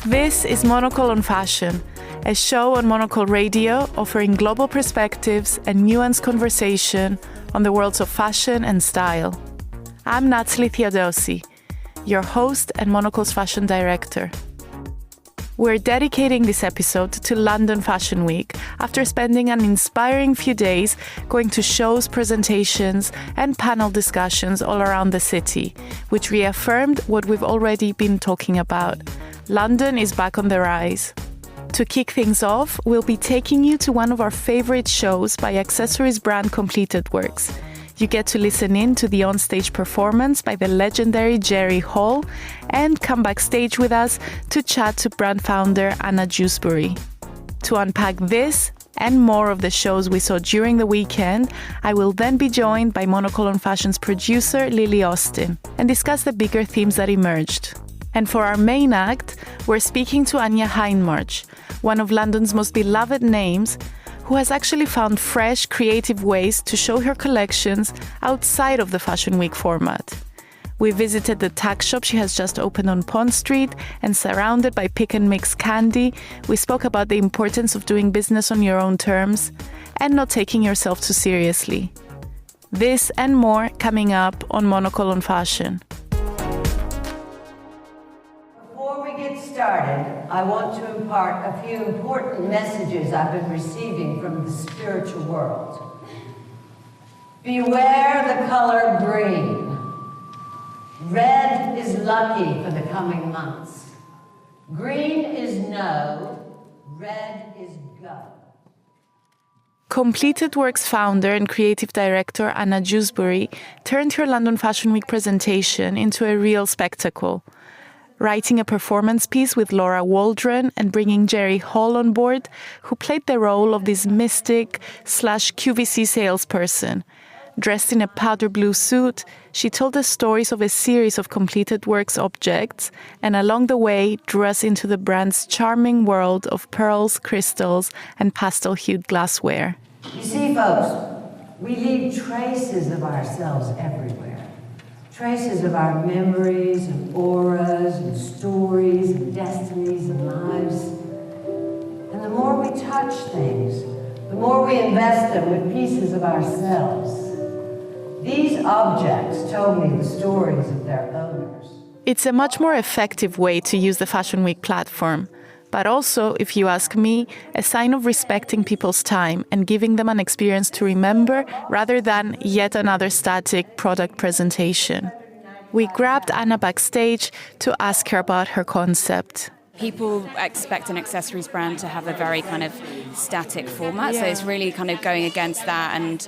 This is Monocle on Fashion, a show on Monocle Radio offering global perspectives and nuanced conversation on the worlds of fashion and style. I'm Natalie Theodosi, your host and Monocle's fashion director. We're dedicating this episode to London Fashion Week after spending an inspiring few days going to shows, presentations, and panel discussions all around the city, which reaffirmed what we've already been talking about. London is back on the rise. To kick things off, we'll be taking you to one of our favorite shows by accessories brand Completed Works. You get to listen in to the onstage performance by the legendary Jerry Hall and come backstage with us to chat to brand founder Anya Hindmarch. To unpack this and more of the shows we saw during the weekend, I will then be joined by Monocle on Fashion's producer Lily Austin and discuss the bigger themes that emerged. And for our main act, we're speaking to Anya Hindmarch, one of London's most beloved names, who has actually found fresh, creative ways to show her collections outside of the Fashion Week format. We visited the tuck shop she has just opened on Pond Street, and surrounded by pick and mix candy, we spoke about the importance of doing business on your own terms and not taking yourself too seriously. This and more coming up on Monocle on Fashion. Started, I want to impart a few important messages I've been receiving from the spiritual world. Beware the color green. Red is lucky for the coming months. Green is no, red is go. Completed Works founder and creative director Anya Hindmarch turned her London Fashion Week presentation into a real spectacle. Writing a performance piece with Laura Waldron and bringing Jerry Hall on board, who played the role of this mystic/QVC salesperson. Dressed in a powder blue suit, she told the stories of a series of Completed Works objects and along the way drew us into the brand's charming world of pearls, crystals, and pastel-hued glassware. You see, folks, we leave traces of ourselves everywhere. Traces of our memories and auras and stories and destinies and lives. And the more we touch things, the more we invest them with pieces of ourselves. These objects told me the stories of their owners. It's a much more effective way to use the Fashion Week platform, but also, if you ask me, a sign of respecting people's time and giving them an experience to remember rather than yet another static product presentation. We grabbed Anya backstage to ask her about her concept. People expect an accessories brand to have a very kind of static format, so it's really kind of going against that and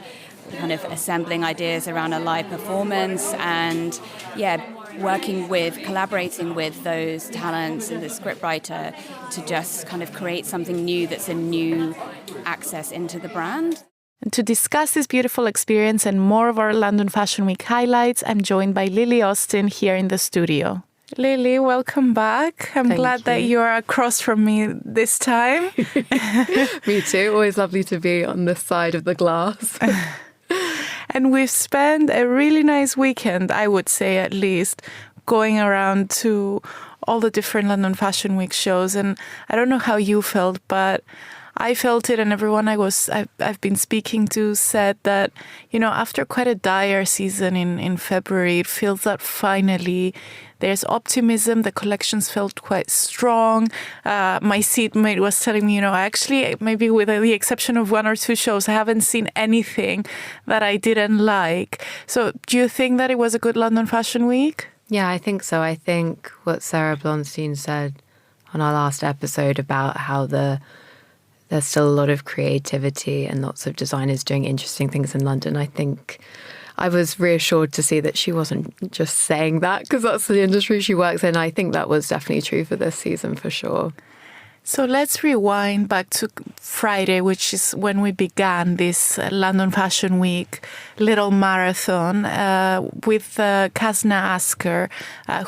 kind of assembling ideas around a live performance and, collaborating with those talents and the scriptwriter to just kind of create something new that's a new access into the brand. And to discuss this beautiful experience and more of our London Fashion Week highlights, I'm joined by Lily Austin here in the studio. Lily, welcome back. I'm glad that you're across from me this time. Me too. Always lovely to be on this side of the glass. And we've spent a really nice weekend, I would say at least, going around to all the different London Fashion Week shows. And I don't know how you felt, but I felt it, and everyone I've been speaking to said that, after quite a dire season in February, it feels that finally there's optimism. The collections felt quite strong. My seatmate was telling me, actually, maybe with the exception of one or two shows, I haven't seen anything that I didn't like. So do you think that it was a good London Fashion Week? Yeah, I think so. I think what Sarah Blonstein said on our last episode about how there's still a lot of creativity and lots of designers doing interesting things in London. I think I was reassured to see that she wasn't just saying that because that's the industry she works in. I think that was definitely true for this season for sure. So let's rewind back to Friday, which is when we began this London Fashion Week little marathon with Kasna Asker,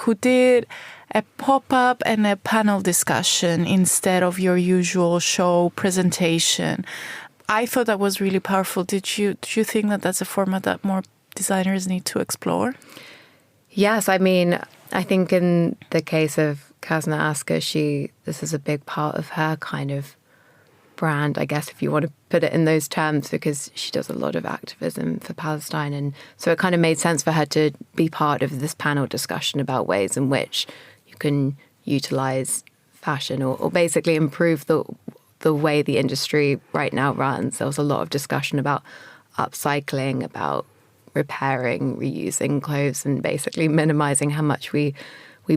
who did a pop-up and a panel discussion instead of your usual show presentation. I thought that was really powerful. Did you think that that's a format that more designers need to explore? Yes, I mean, I think in the case of Kazna Asker, this is a big part of her kind of brand, I guess, if you want to put it in those terms, because she does a lot of activism for Palestine. And so it kind of made sense for her to be part of this panel discussion about ways in which you can utilize fashion or basically improve the way the industry right now runs. There was a lot of discussion about upcycling, about repairing, reusing clothes, and basically minimizing how much we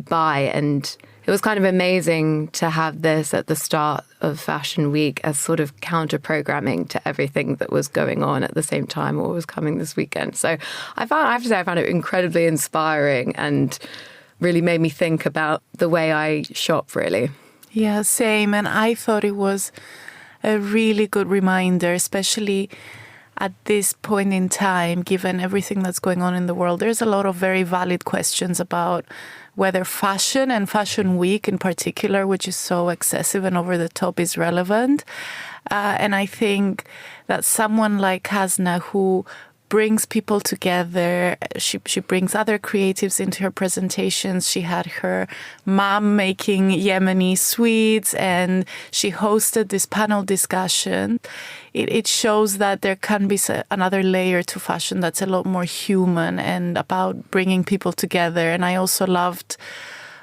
buy. And it was kind of amazing to have this at the start of Fashion Week as sort of counter-programming to everything that was going on at the same time or was coming this weekend. So I have to say I found it incredibly inspiring and really made me think about the way I shop, really. Yeah, same. And I thought it was a really good reminder, especially at this point in time, given everything that's going on in the world. There's a lot of very valid questions about whether fashion and Fashion Week in particular, which is so excessive and over the top, is relevant. And I think that someone like Kazna, who brings people together, she brings other creatives into her presentations. She had her mom making Yemeni sweets, and she hosted this panel discussion. It shows that there can be another layer to fashion that's a lot more human and about bringing people together. And I also loved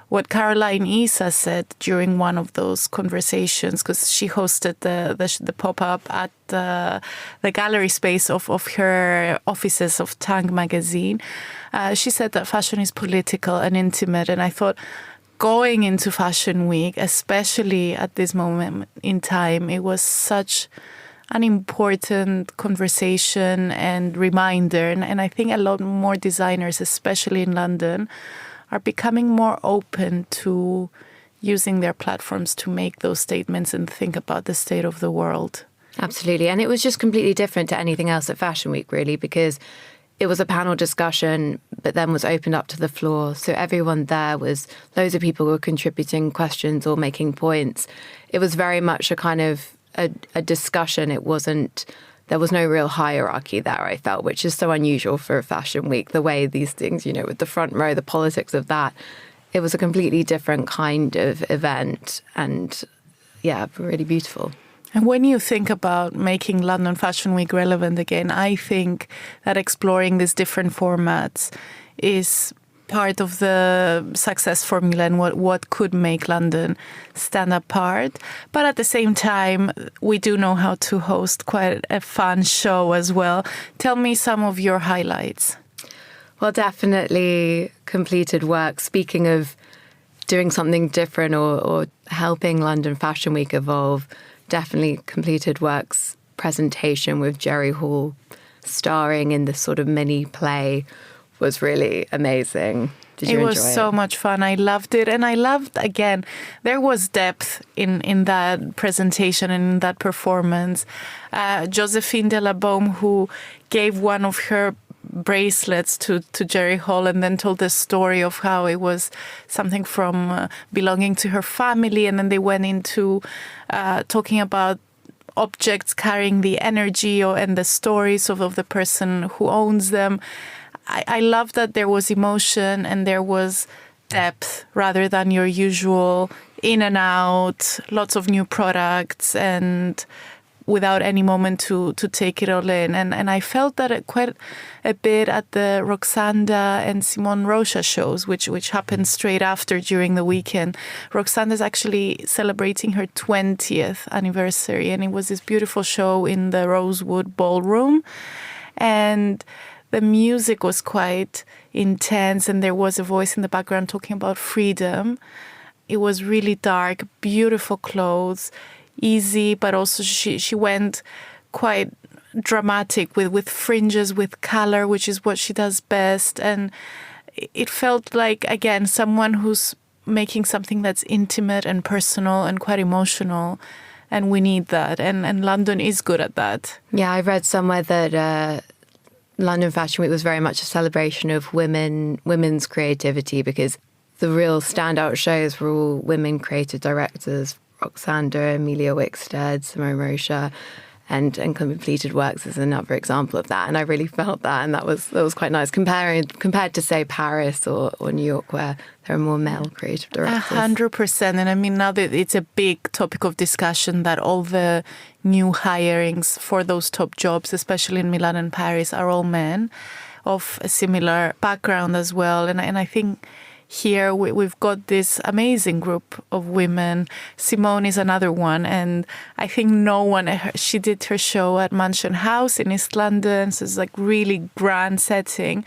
what Caroline Isa said during one of those conversations, because she hosted the pop-up at the gallery space of her offices of Tang magazine. She said that fashion is political and intimate, and I thought going into Fashion Week, especially at this moment in time, it was such an important conversation and reminder. And I think a lot more designers, especially in London, are becoming more open to using their platforms to make those statements and think about the state of the world. Absolutely. And it was just completely different to anything else at Fashion Week, really, because it was a panel discussion, but then was opened up to the floor. So everyone there was, loads of people were contributing questions or making points. It was very much a kind of a discussion. There was no real hierarchy there, I felt, which is so unusual for a Fashion Week, the way these things, with the front row, the politics of that. It was a completely different kind of event and, yeah, really beautiful. And when you think about making London Fashion Week relevant again, I think that exploring these different formats is part of the success formula and what could make London stand apart. But at the same time, we do know how to host quite a fun show as well. Tell me some of your highlights. Well, definitely completed work. Speaking of doing something different or helping London Fashion Week evolve, definitely completed work's presentation with Jerry Hall starring in this sort of mini play was really amazing. Did you enjoy it? It was so much fun. I loved it. And I loved, again, there was depth in that presentation and in that performance. Josephine de la Baume, who gave one of her bracelets to Jerry Hall and then told the story of how it was something from belonging to her family. And then they went into talking about objects carrying the energy and the stories of the person who owns them. I love that there was emotion and there was depth rather than your usual in and out, lots of new products and without any moment to take it all in. And I felt that quite a bit at the Roxanda and Simone Rocha shows, which happened straight after during the weekend. Roxanda's actually celebrating her 20th anniversary, and it was this beautiful show in the Rosewood Ballroom. And the music was quite intense, and there was a voice in the background talking about freedom. It was really dark, beautiful clothes, easy, but also she went quite dramatic with fringes, with color, which is what she does best. And it felt like, again, someone who's making something that's intimate and personal and quite emotional. And we need that. And London is good at that. Yeah, I read somewhere that London Fashion Week was very much a celebration of women's creativity, because the real standout shows were all women creative directors, Roxanda, Emilia Wickstead, Simone Rocha. and completed works is another example of that. And I really felt that, and that was quite nice compared to, say, Paris or New York, where there are more male creative directors. 100%. And I mean, now that it's a big topic of discussion that all the new hirings for those top jobs, especially in Milan and Paris, are all men of a similar background as well. And I think here we've got this amazing group of women. Simone is another one. And I think she did her show at Mansion House in East London. So it's like really grand setting.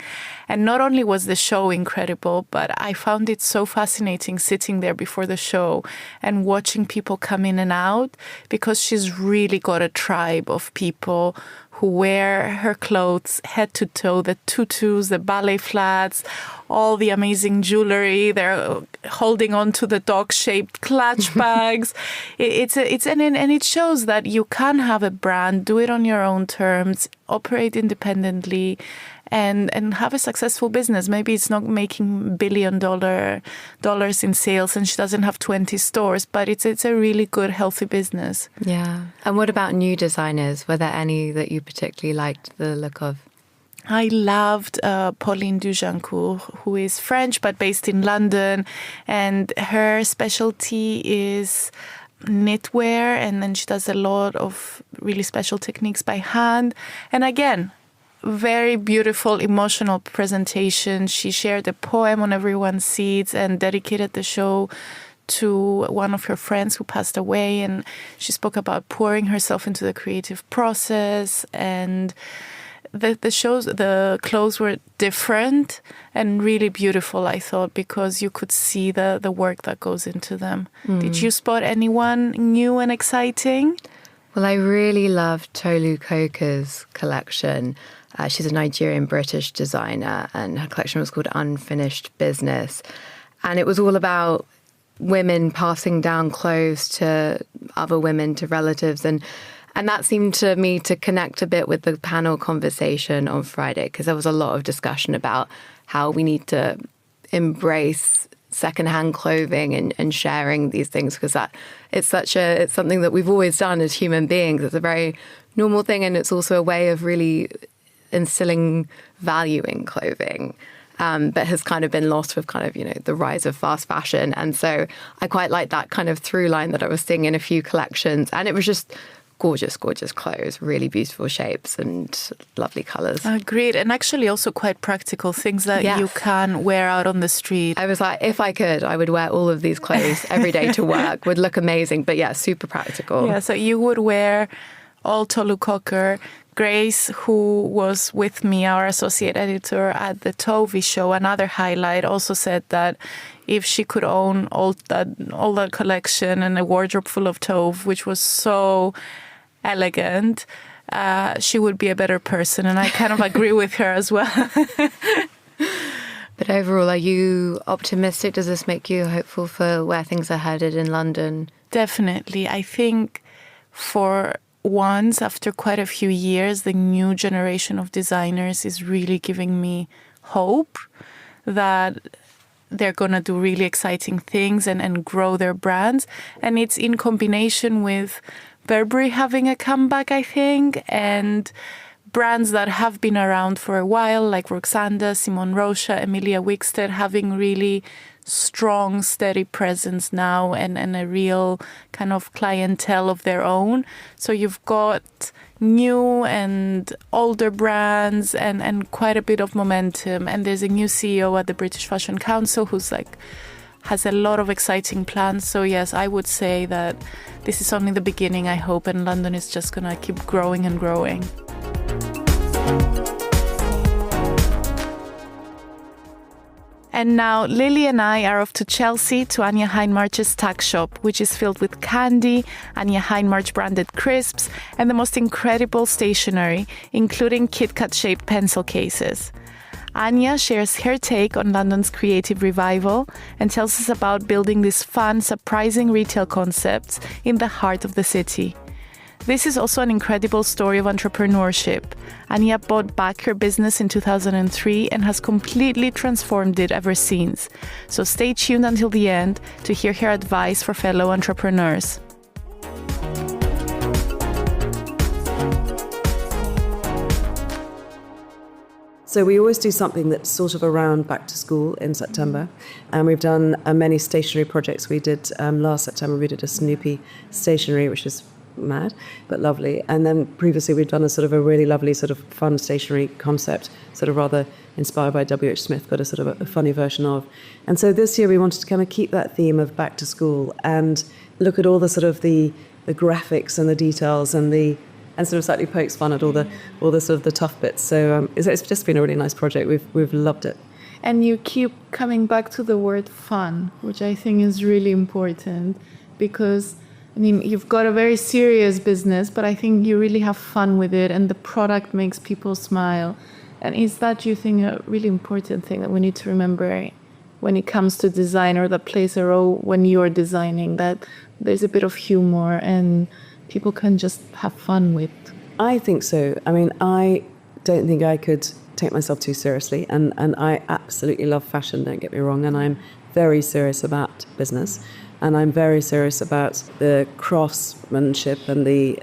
And not only was the show incredible, but I found it so fascinating sitting there before the show and watching people come in and out, because she's really got a tribe of people who wear her clothes head to toe, the tutus, the ballet flats, all the amazing jewelry. They're holding on to the dog-shaped clutch bags. And it shows that you can have a brand, do it on your own terms, operate independently, and have a successful business. Maybe it's not making $1 billion in sales and she doesn't have 20 stores, but it's a really good, healthy business. Yeah. And what about new designers? Were there any that you particularly liked the look of? I loved Pauline Dujancourt, who is French but based in London, and her specialty is knitwear, and then she does a lot of really special techniques by hand. And again, very beautiful, emotional presentation. She shared a poem on everyone's seats and dedicated the show to one of her friends who passed away. And she spoke about pouring herself into the creative process. And the clothes were different and really beautiful, I thought, because you could see the work that goes into them. Did you spot anyone new and exciting? Well, I really loved Tolu Coker's collection. She's a Nigerian-British designer, and her collection was called Unfinished Business. And it was all about women passing down clothes to other women, to relatives. And that seemed to me to connect a bit with the panel conversation on Friday, because there was a lot of discussion about how we need to embrace secondhand clothing and sharing these things, because it's something that we've always done as human beings. It's a very normal thing, and it's also a way of really instilling value in clothing, but has kind of been lost with kind of, the rise of fast fashion. And so I quite like that kind of through line that I was seeing in a few collections. And it was just gorgeous, gorgeous clothes, really beautiful shapes and lovely colours. Agreed. And actually also quite practical things that you can wear out on the street. I was like, if I could, I would wear all of these clothes every day to work. Would look amazing. But yeah, super practical. Yeah, so you would wear all Tolu Coker. Grace, who was with me, our associate editor at the Tovi show, another highlight, also said that if she could own all that collection and a wardrobe full of Tove, which was so elegant, she would be a better person. And I kind of agree with her as well. But overall, are you optimistic? Does this make you hopeful for where things are headed in London? Definitely. I think for once, after quite a few years, the new generation of designers is really giving me hope that they're going to do really exciting things and grow their brands. And it's in combination with Burberry having a comeback, I think, and brands that have been around for a while, like Roxanda, Simone Rocha, Emilia Wickstead, having really strong, steady presence now and a real kind of clientele of their own. So you've got new and older brands and quite a bit of momentum. And there's a new CEO at the British Fashion Council who's has a lot of exciting plans. So yes, I would say that this is only the beginning, I hope, and London is just going to keep growing and growing. And now Lily and I are off to Chelsea to Anya Hindmarch's tuck shop, which is filled with candy, Anya Hindmarch branded crisps, and the most incredible stationery, including Kit Kat-shaped pencil cases. Anya shares her take on London's creative revival and tells us about building these fun, surprising retail concepts in the heart of the city. This is also an incredible story of entrepreneurship. Anya bought back her business in 2003 and has completely transformed it ever since. So stay tuned until the end to hear her advice for fellow entrepreneurs. So we always do something that's sort of around back to school in September. And we've done many stationery projects. We did last September, we did a Snoopy stationery, which is mad, but lovely. And then previously we've done a sort of a really lovely sort of fun stationery concept, sort of rather inspired by W.H. Smith, but a sort of a funny version of. And so this year we wanted to kind of keep that theme of back to school and look at all the sort of the graphics and the details and sort of slightly pokes fun at all the sort of the tough bits. So it's just been a really nice project. We've loved it. And you keep coming back to the word fun, which I think is really important because, I mean, you've got a very serious business, but I think you really have fun with it and the product makes people smile. And is that, do you think, a really important thing that we need to remember when it comes to design, or that plays a role when you're designing, that there's a bit of humor and people can just have fun with? I think so. I mean, I don't think I could take myself too seriously. And I absolutely love fashion, don't get me wrong. And I'm very serious about business. And I'm very serious about the craftsmanship and the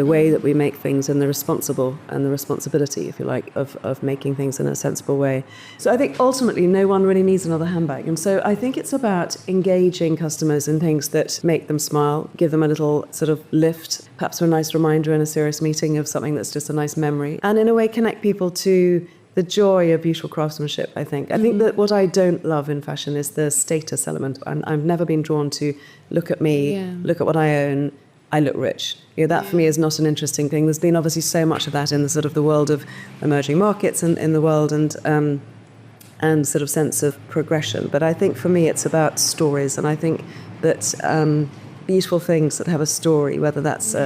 way that we make things and the responsibility, if you like, of making things in a sensible way. So I think ultimately no one really needs another handbag. And so I think it's about engaging customers in things that make them smile, give them a little sort of lift, perhaps a nice reminder in a serious meeting of something that's just a nice memory. And in a way connect people to the joy of beautiful craftsmanship, I think. I think that what I don't love in fashion is the status element. I've never been drawn to look at me, look at what I own, I look rich. That for me is not an interesting thing. There's been obviously so much of that in the sort of the world of emerging markets and in the world and sort of sense of progression. But I think for me it's about stories, and I think that beautiful things that have a story, whether that's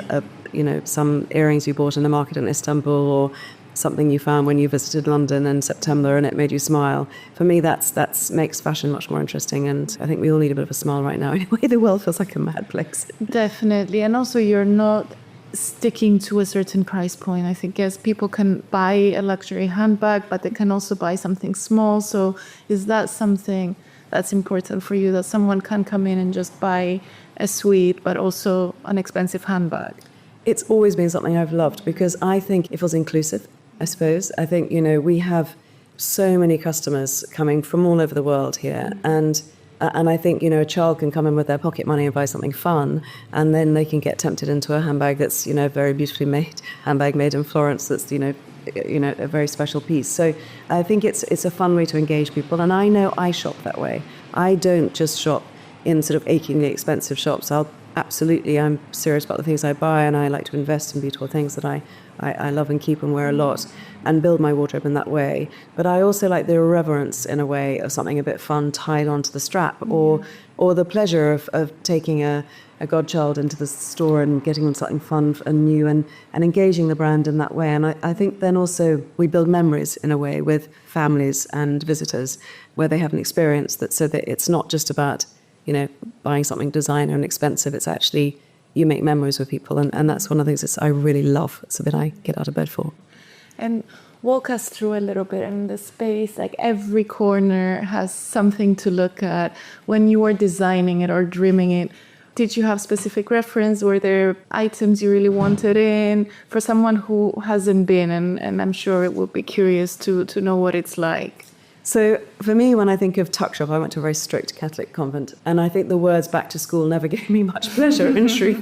some earrings you bought in the market in Istanbul or something you found when you visited London in September and it made you smile. For me, that's makes fashion much more interesting, and I think we all need a bit of a smile right now. Anyway, the world feels like a mad place. Definitely. And also you're not sticking to a certain price point. I think, yes, people can buy a luxury handbag, but they can also buy something small. So is that something that's important for you, that someone can come in and just buy a suite, but also an expensive handbag? It's always been something I've loved because I think it feels inclusive, I suppose. I think, we have so many customers coming from all over the world here. And I think, a child can come in with their pocket money and buy something fun, and then they can get tempted into a handbag that's, a very beautifully made handbag made in Florence that's, a very special piece. So I think it's a fun way to engage people. And I know I shop that way. I don't just shop in sort of achingly expensive shops. I'm serious about the things I buy, and I like to invest in beautiful things that I love and keep and wear a lot and build my wardrobe in that way. But I also like the irreverence, in a way, of something a bit fun tied onto the strap, or the pleasure of taking a godchild into the store and getting them something fun and new and engaging the brand in that way. And I think then also we build memories in a way with families and visitors where they have an experience so that it's not just about buying something designer and expensive. It's actually, you make memories with people. And that's one of the things that I really love. It's a bit I get out of bed for. And walk us through a little bit in the space. Like every corner has something to look at. When you were designing it or dreaming it, did you have specific reference? Were there items you really wanted in? For someone who hasn't been, and I'm sure it would be curious to know what it's like. So for me, when I think of tuck shop, I went to a very strict Catholic convent, and I think the words back to school never gave me much pleasure, in truth.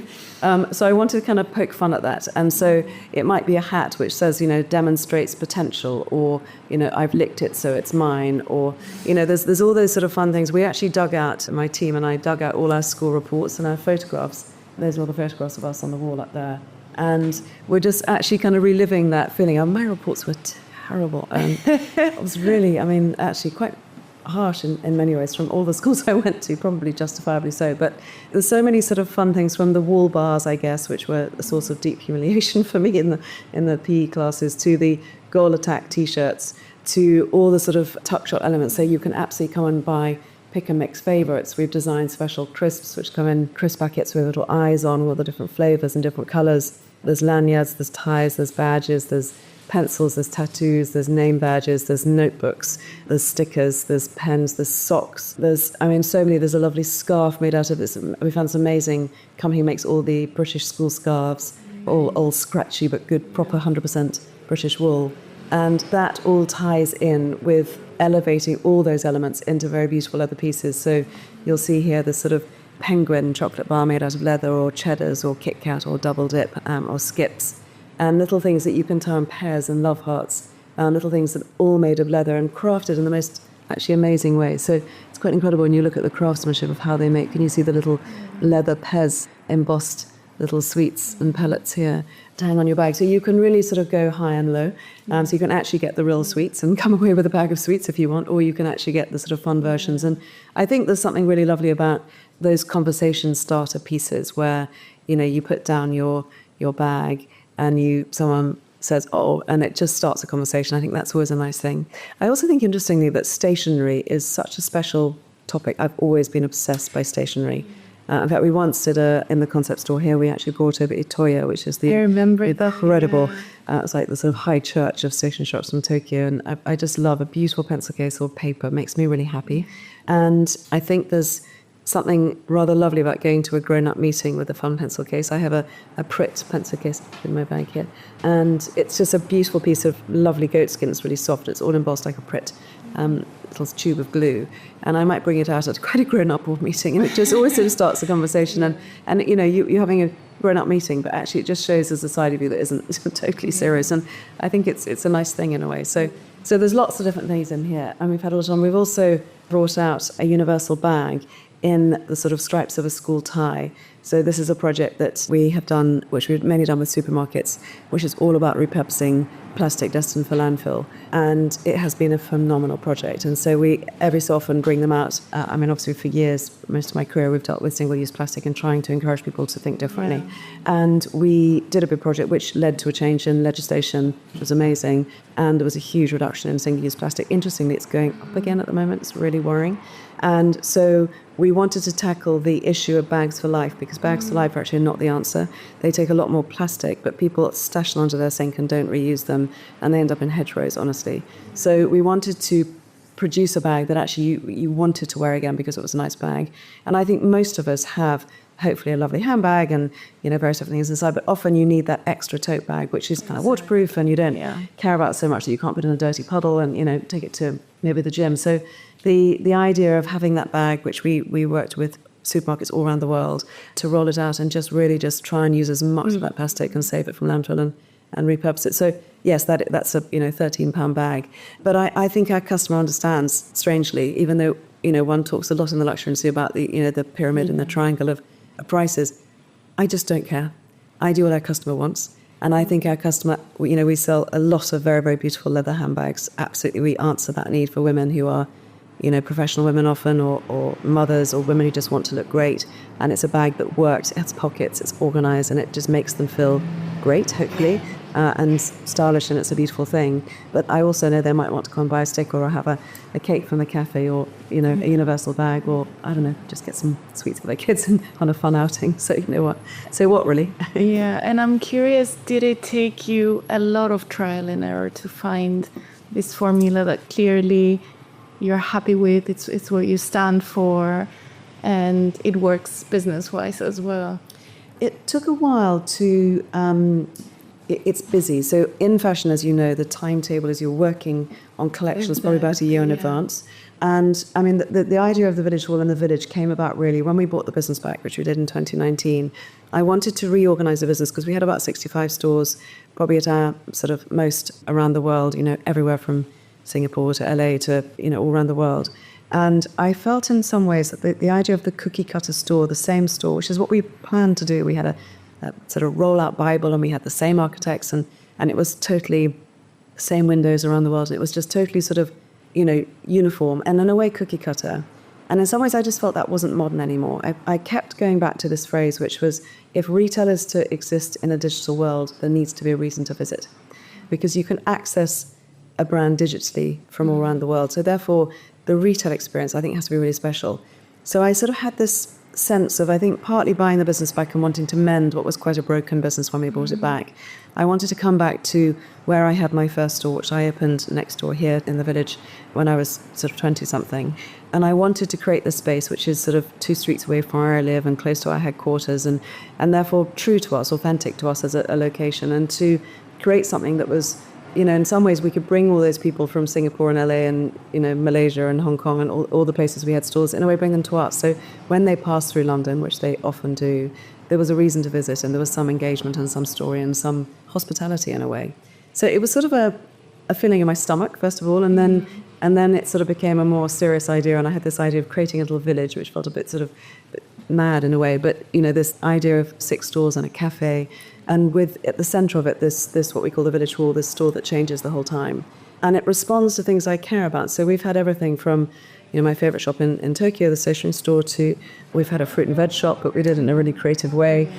So I wanted to kind of poke fun at that. And so it might be a hat which says, demonstrates potential, or, I've licked it, so it's mine, or, there's all those sort of fun things. We actually my team and I dug out all our school reports and our photographs. Those are all the photographs of us on the wall up there. And we're just actually kind of reliving that feeling. My reports were terrible. It was really, actually quite harsh in many ways from all the schools I went to, probably justifiably so. But there's so many sort of fun things, from the wall bars, I guess, which were a source of deep humiliation for me in the PE classes, to the goal attack T-shirts, to all the sort of tuck shop elements. So you can absolutely come and buy pick and mix favourites. We've designed special crisps which come in crisp packets with little eyes on, all the different flavours and different colours. There's lanyards, there's ties, there's badges, there's pencils, there's tattoos, there's name badges, there's notebooks, there's stickers, there's pens, there's socks. There's so many. There's a lovely scarf made out of this. We found this amazing company who makes all the British school scarves, all scratchy but good, proper 100% British wool. And that all ties in with elevating all those elements into very beautiful leather pieces. So you'll see here the sort of penguin chocolate bar made out of leather, or cheddars, or Kit Kat, or double dip, or skips, and little things that you can tie on pears and love hearts, little things that are all made of leather and crafted in the most actually amazing way. So it's quite incredible when you look at the craftsmanship of how they make. Can you see the little leather pez embossed little sweets and pellets here to hang on your bag? So you can really sort of go high and low. So you can actually get the real sweets and come away with a bag of sweets if you want, or you can actually get the sort of fun versions. And I think there's something really lovely about those conversation starter pieces where, you put down your bag and someone says, oh, and it just starts a conversation. I think that's always a nice thing. I also think, interestingly, that stationery is such a special topic. I've always been obsessed by stationery. In fact, we once did in the concept store here, we actually brought over Itoya, which is the incredible, it's like the sort of high church of station shops from Tokyo. And I just love a beautiful pencil case or paper. It makes me really happy. And I think there's something rather lovely about going to a grown-up meeting with a fun pencil case. I have a Pritt pencil case in my bag here. And it's just a beautiful piece of lovely goat skin. It's really soft. It's all embossed like a Pritt. Little tube of glue, and I might bring it out at quite a grown-up board meeting, and it just always sort of starts a conversation. And you're having a grown-up meeting, but actually it just shows there's a side of you that isn't totally serious. And I think it's a nice thing in a way. So there's lots of different things in here, and we've had all the time. We've also brought out a universal bag in the sort of stripes of a school tie. So this is a project that we have done, which we've mainly done with supermarkets, which is all about repurposing plastic destined for landfill. And it has been a phenomenal project. And so we every so often bring them out. Obviously for years, most of my career, we've dealt with single-use plastic and trying to encourage people to think differently. Yeah. And we did a big project which led to a change in legislation, which was amazing. And there was a huge reduction in single-use plastic. Interestingly, it's going up again at the moment. It's really worrying. And so we wanted to tackle the issue of bags for life, because bags for life are actually not the answer. They take a lot more plastic, but people stash them under their sink and don't reuse them, and they end up in hedgerows, honestly. So we wanted to produce a bag that actually you wanted to wear again because it was a nice bag. And I think most of us have hopefully a lovely handbag and various different things inside, but often you need that extra tote bag, which is kind of waterproof, and you don't care about so much that you can't put in a dirty puddle and take it to maybe the gym. So the idea of having that bag, which we worked with supermarkets all around the world to roll it out and just really just try and use as much of that plastic and save it from landfill and repurpose it. So yes, that's a £13 bag. But I think our customer understands, strangely, even though one talks a lot in the luxury industry about the pyramid and the triangle of prices. I just don't care. I do what our customer wants. And I think our customer, we sell a lot of very, very beautiful leather handbags. Absolutely, we answer that need for women who are professional women often, or mothers, or women who just want to look great. And it's a bag that works, it has pockets, it's organized, and it just makes them feel great, hopefully, and stylish, and it's a beautiful thing. But I also know they might want to come and buy a stick or have a cake from the cafe, or, a universal bag, or, I don't know, just get some sweets for their kids on a fun outing. So what really? Yeah, and I'm curious, did it take you a lot of trial and error to find this formula that clearly you're happy with, it's what you stand for, and it works business-wise as well? It took a while to... It's busy. So in fashion, as you know, the timetable is you're working on collections probably about a year in advance. And the idea of the village hall in the village came about really when we bought the business back, which we did in 2019. I wanted to reorganize the business because we had about 65 stores, probably at our sort of most around the world, everywhere from Singapore to LA to, all around the world. And I felt in some ways that the idea of the cookie cutter store, the same store, which is what we planned to do. We had a sort of rollout Bible, and we had the same architects, and it was totally the same windows around the world. And it was just totally sort of, uniform and in a way cookie cutter. And in some ways I just felt that wasn't modern anymore. I kept going back to this phrase, which was, if retail is to exist in a digital world, there needs to be a reason to visit. Because you can access a brand digitally from all around the world. So therefore, the retail experience, I think, has to be really special. So I sort of had this sense of, I think, partly buying the business back and wanting to mend what was quite a broken business when we bought it back. I wanted to come back to where I had my first store, which I opened next door here in the village when I was sort of 20-something. And I wanted to create this space, which is sort of 2 streets away from where I live and close to our headquarters, and therefore true to us, authentic to us as a location, and to create something that was, in some ways we could bring all those people from Singapore and LA and, Malaysia and Hong Kong and all the places we had stores, in a way bring them to us. So when they pass through London, which they often do, there was a reason to visit and there was some engagement and some story and some hospitality in a way. So it was sort of a feeling in my stomach, first of all, and then it sort of became a more serious idea, and I had this idea of creating a little village, which felt a bit sort of mad in a way, but, this idea of 6 stores and a cafe, and with at the centre of it, this what we call the village hall, this store that changes the whole time. And it responds to things I care about. So we've had everything from, my favourite shop in Tokyo, the stationery store, to we've had a fruit and veg shop, but we did it in a really creative way.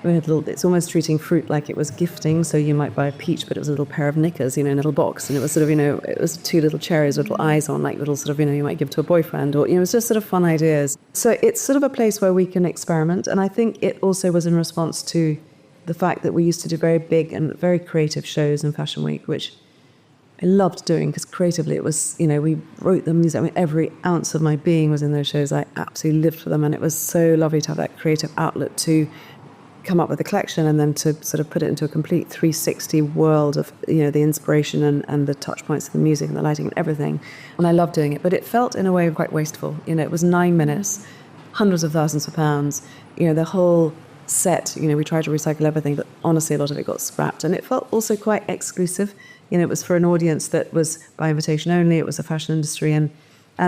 We had it's almost treating fruit like it was gifting. So you might buy a peach, but it was a little pair of knickers, in a little box. And it was sort of, it was 2 little cherries with little eyes on, like little sort of, you might give to a boyfriend, or, it was just sort of fun ideas. So it's sort of a place where we can experiment. And I think it also was in response to the fact that we used to do very big and very creative shows in Fashion Week, which I loved doing because creatively it was, we wrote the music. Every ounce of my being was in those shows. I absolutely lived for them. And it was so lovely to have that creative outlet to come up with a collection and then to sort of put it into a complete 360 world of, the inspiration and the touch points of the music and the lighting and everything. And I loved doing it. But it felt in a way quite wasteful. It was 9 minutes, hundreds of thousands of pounds, the whole set, we tried to recycle everything, but honestly a lot of it got scrapped. And it felt also quite exclusive. It was for an audience that was by invitation only. It was a fashion industry, and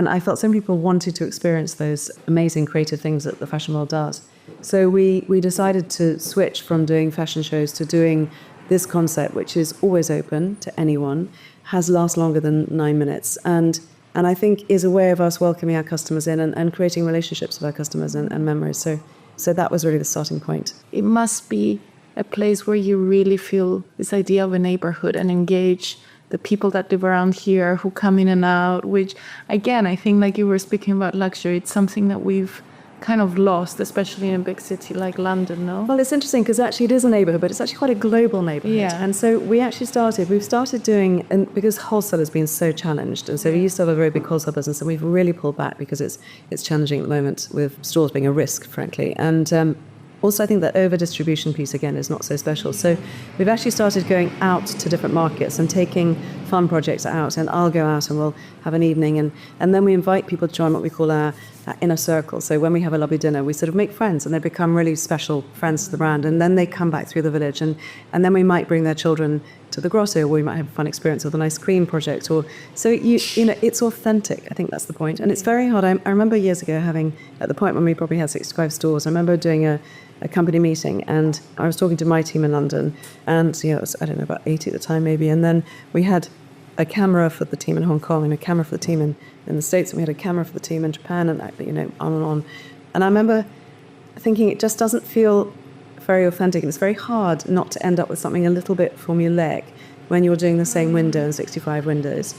I felt so many people wanted to experience those amazing creative things that the fashion world does. So we decided to switch from doing fashion shows to doing this concept, which is always open to anyone, lasts longer than 9 minutes, and I think is a way of us welcoming our customers in and creating relationships with our customers and memories. So that was really the starting point. It must be a place where you really feel this idea of a neighborhood and engage the people that live around here who come in and out, which, again, I think like you were speaking about luxury, it's something that we've kind of lost, especially in a big city like London, no? Well, it's interesting because actually it is a neighbourhood, but it's actually quite a global neighbourhood. Yeah. And so we've started doing, and because wholesale has been so challenged, and so we used to have a very big wholesale business, and we've really pulled back because it's challenging at the moment with stores being a risk, frankly. And also, I think that over-distribution piece, again, is not so special. So we've actually started going out to different markets and taking fun projects out. And I'll go out and we'll have an evening. And then we invite people to join what we call our inner circle. So when we have a lovely dinner, we sort of make friends and they become really special friends to the brand. And then they come back through the village. And then we might bring their children to the grotto, or we might have a fun experience with an ice cream project. So it's authentic. I think that's the point. And it's very hard. I remember years ago having, at the point when we probably had 65 stores, I remember doing a company meeting, and I was talking to my team in London, and it was, I don't know, about 80 at the time maybe, and then we had a camera for the team in Hong Kong and a camera for the team in the States, and we had a camera for the team in Japan, and on and on. And I remember thinking it just doesn't feel very authentic, and it's very hard not to end up with something a little bit formulaic when you're doing the same window in 65 windows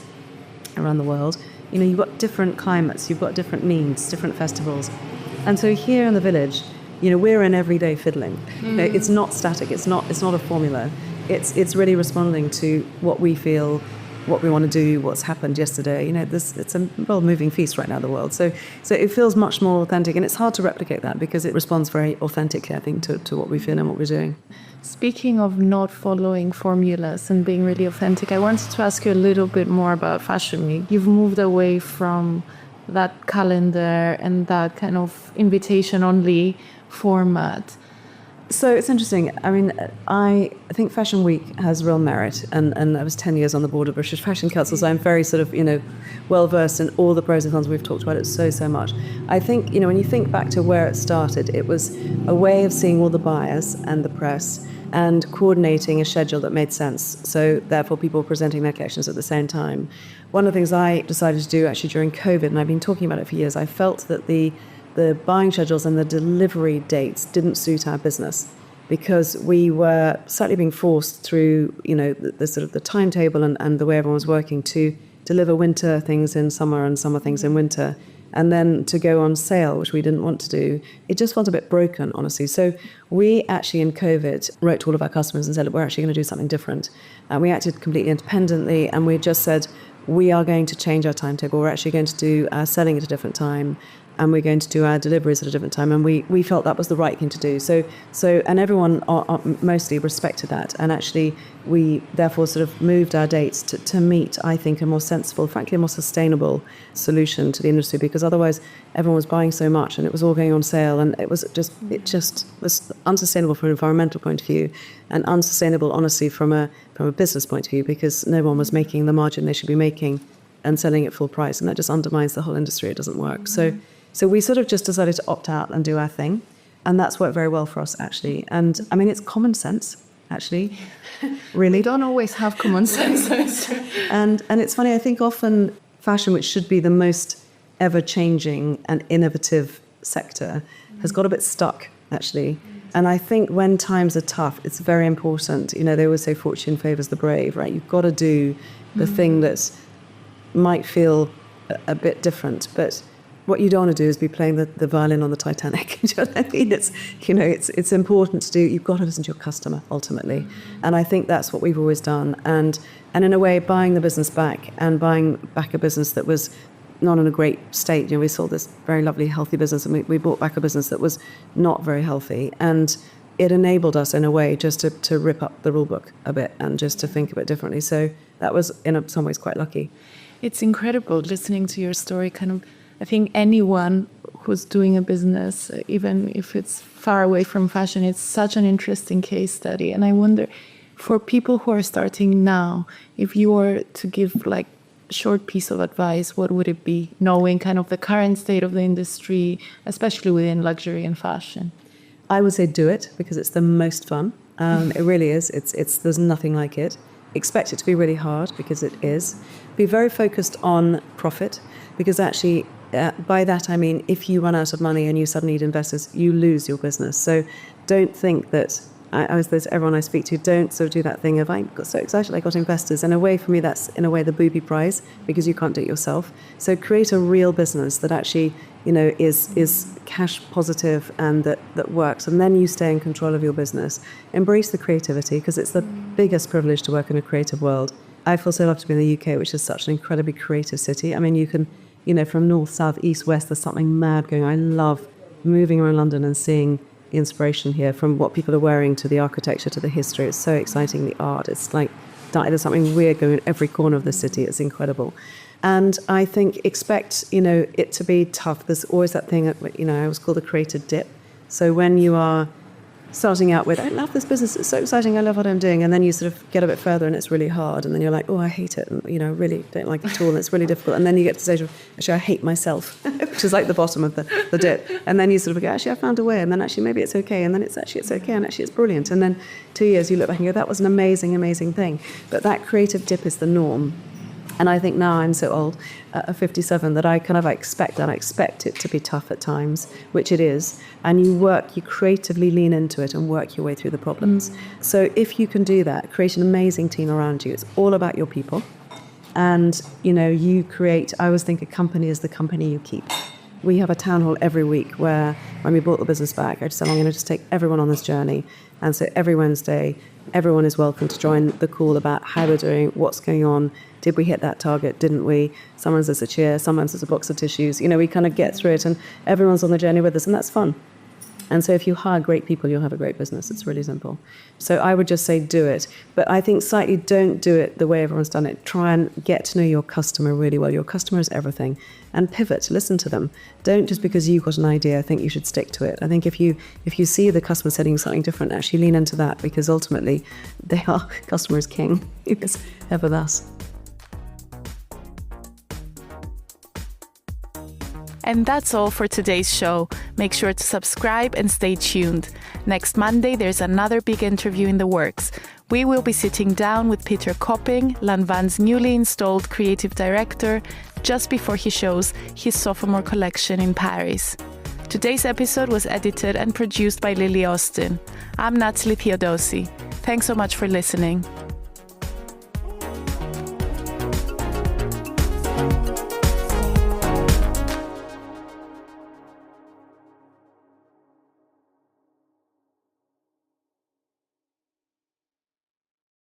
around the world. You've got different climates, you've got different needs, different festivals. And so here in the village, we're in everyday fiddling. It's not static. It's not a formula. It's really responding to what we feel, what we want to do, what's happened yesterday. It's a moving feast right now in the world. So it feels much more authentic, and it's hard to replicate that because it responds very authentically, I think, to what we feel and what we're doing. Speaking of not following formulas and being really authentic, I wanted to ask you a little bit more about Fashion Week. You've moved away from that calendar and that kind of invitation-only format. So it's interesting. I mean, I think Fashion Week has real merit, and I was 10 years on the board of British Fashion Council, so I'm very sort of, well-versed in all the pros and cons. We've talked about it so much. I think, when you think back to where it started, it was a way of seeing all the buyers and the press and coordinating a schedule that made sense. So therefore, people were presenting their collections at the same time. One of the things I decided to do actually during COVID, and I've been talking about it for years, I felt that the buying schedules and the delivery dates didn't suit our business because we were slightly being forced through, the sort of the timetable and the way everyone was working to deliver winter things in summer and summer things in winter, and then to go on sale, which we didn't want to do. It just felt a bit broken, honestly. So we actually, in COVID, wrote to all of our customers and said, look, we're actually going to do something different. And we acted completely independently, and we just said, we are going to change our timetable. We're actually going to do our selling at a different time. and we're going to do our deliveries at a different time. And we felt that was the right thing to do. So and everyone mostly respected that. And actually, we therefore sort of moved our dates to meet, I think, a more sensible, frankly, a more sustainable solution to the industry, because otherwise everyone was buying so much and it was all going on sale, and it just was unsustainable from an environmental point of view, and unsustainable, honestly, from a business point of view, because no one was making the margin they should be making and selling at full price, and that just undermines the whole industry. It doesn't work. So we sort of just decided to opt out and do our thing, and that's worked very well for us, actually. And I mean, it's common sense, actually. Really, we don't always have common sense. and it's funny. I think often fashion, which should be the most ever-changing and innovative sector, has got a bit stuck, actually. And I think when times are tough, it's very important. You know, they always say fortune favours the brave, right? You've got to do the thing that's might feel a bit different, but what you don't want to do is be playing the violin on the Titanic. Do you know what I mean? It's important to do. You've got to listen to your customer ultimately, and I think that's what we've always done. And in a way, buying the business back and buying back a business that was not in a great state. You know, we sold this very lovely, healthy business, and we bought back a business that was not very healthy, and it enabled us in a way just to rip up the rule book a bit and just to think a bit differently. So that was in some ways quite lucky. It's incredible listening to your story. Kind of, I think anyone who's doing a business, even if it's far away from fashion, it's such an interesting case study. And I wonder, for people who are starting now, if you were to give like a short piece of advice, what would it be, knowing kind of the current state of the industry, especially within luxury and fashion? I would say do it, because it's the most fun. It really is. There's nothing like it. Expect it to be really hard, because it is. Be very focused on profit, because actually by that I mean if you run out of money and you suddenly need investors, you lose your business. So don't think that, everyone I speak to, don't sort of do that thing of I got so excited I got investors. In a way, for me, that's in a way the booby prize, because you can't do it yourself. So create a real business that actually, you know, is cash positive and that works, and then you stay in control of your business. Embrace the creativity, because it's the biggest privilege to work in a creative world. I feel so lucky to be in the UK, which is such an incredibly creative city. I mean, you can, you know, from north, south, east, west, there's something mad going on. I love moving around London and seeing the inspiration here, from what people are wearing to the architecture to the history. It's so exciting, the art. It's like there's something weird going in every corner of the city. It's incredible. And I think expect, you know, it to be tough. There's always that thing, you know, I always call the creative dip. So when you are starting out with, I love this business, it's so exciting, I love what I'm doing, and then you sort of get a bit further and it's really hard, and then you're like, oh, I hate it, and, you know, really don't like it at all, and it's really difficult. And then you get to the stage of, actually, I hate myself, which is like the bottom of the dip. And then you sort of go, actually, I found a way, and then actually maybe it's okay, and then it's okay, and actually it's brilliant. And then 2 years you look back and go, that was an amazing, amazing thing. But that creative dip is the norm. And I think now I'm so old, at 57, that I kind of expect that. I expect it to be tough at times, which it is. And you creatively lean into it and work your way through the problems. So if you can do that, create an amazing team around you. It's all about your people. And, you know, I always think a company is the company you keep. We have a town hall every week where, when we bought the business back, I just said, I'm going to just take everyone on this journey. And so every Wednesday, everyone is welcome to join the call about how we're doing, what's going on, did we hit that target, didn't we? Sometimes there's a cheer, sometimes there's a box of tissues. You know, we kind of get through it, and everyone's on the journey with us, and that's fun. And so if you hire great people, you'll have a great business. It's really simple. So I would just say do it. But I think slightly don't do it the way everyone's done it. Try and get to know your customer really well. Your customer is everything. And pivot, listen to them. Don't just because you've got an idea think you should stick to it. I think if you see the customer setting something different, actually lean into that, because ultimately they are customer is king. It's ever thus. And that's all for today's show. Make sure to subscribe and stay tuned. Next Monday, there's another big interview in the works. We will be sitting down with Peter Copping, Lanvin's newly installed creative director, just before he shows his sophomore collection in Paris. Today's episode was edited and produced by Lily Austin. I'm Natalie Theodosi. Thanks so much for listening.